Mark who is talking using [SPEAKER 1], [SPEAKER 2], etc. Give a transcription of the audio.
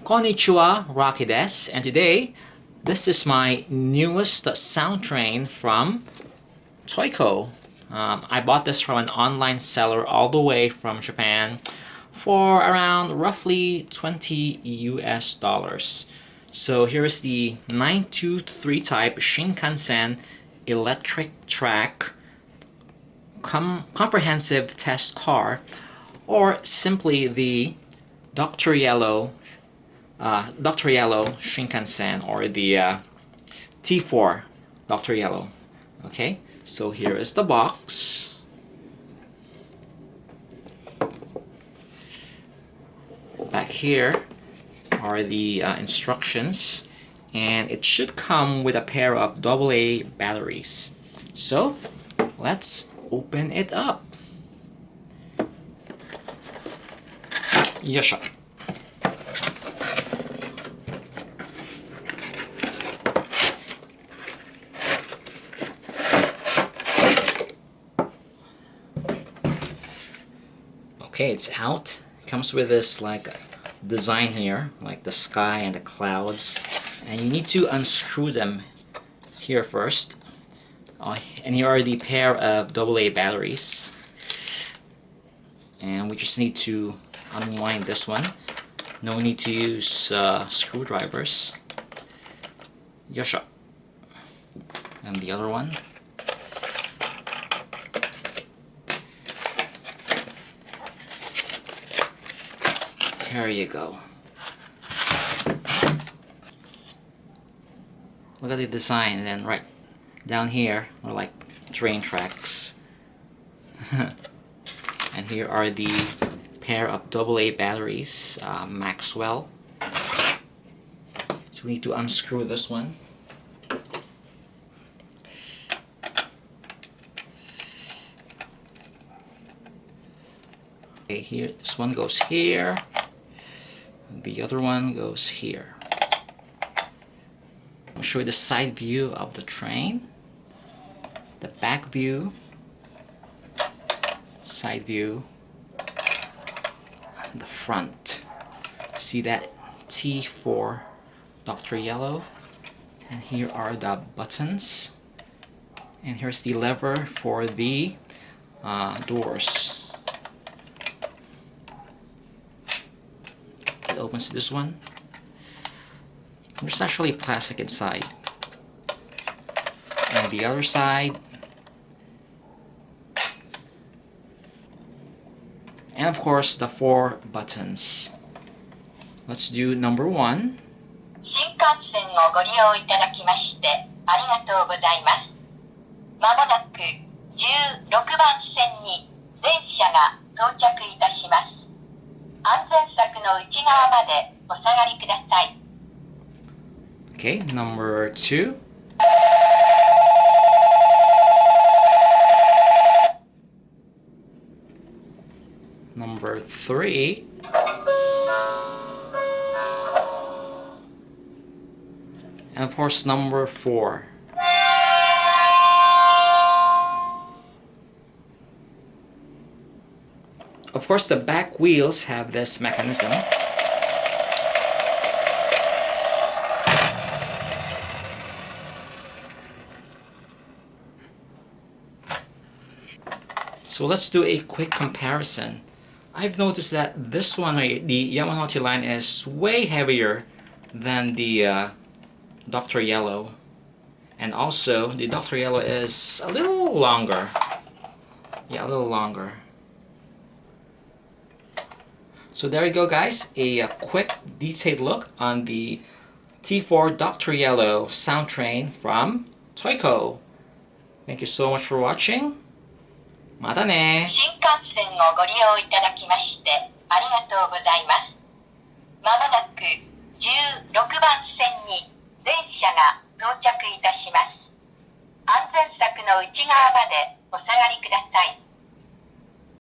[SPEAKER 1] Konnichiwa, Rocky desu, and today this is my newest sound train from Toyco. I bought this from an online seller all the way from Japan for around roughly $20 US. So here is the 923 type Shinkansen electric track comprehensive test car, or simply the Dr. Yellow Shinkansen, or the T4 Dr. Yellow. Okay, so here is the box. Back here are the instructions, and it should come with a pair of AA batteries. So let's open it up. Yosha. Okay, it's out. It comes with this like design here, like the sky and the clouds, and you need to unscrew them here first. And here are the pair of AA batteries, and we just need to unwind this one. No need to use screwdrivers. Yosha. And the other one. There you go. Look at the design, and then right down here are like train tracks. And here are the pair of AA batteries, Maxwell. So we need to unscrew this one. Okay, here, this one goes here. The other one goes here. I'll show you the side view of the train, the back view, side view, and the front. See that T4 Dr. Yellow? And here are the buttons. And here's the lever for the doors. It opens this one. There's actually plastic inside. And the other side. And of course the 4 buttons. Let's do number 1.
[SPEAKER 2] 新幹線をご利用いただきましてありがとうございます。まもなく16番線に電車が到着いたします。安全柵の内側までお下がりください。
[SPEAKER 1] Okay, number 2. Number 3. And of course number 4. Of course the back wheels have this mechanism. So let's do a quick comparison. I've noticed that this one, the Yamanote line, is way heavier than the Dr. Yellow. And also the Dr. Yellow is a little longer. Yeah, a little longer. So there you go, guys, a quick detailed look on the T4 Dr. Yellow sound train from Toyco. Thank you so much for watching. またね。
[SPEAKER 2] 新幹線をご利用いただきましてありがとうございます。まもなく16番線に電車が到着いたします。安全柵の内側までお下がりください。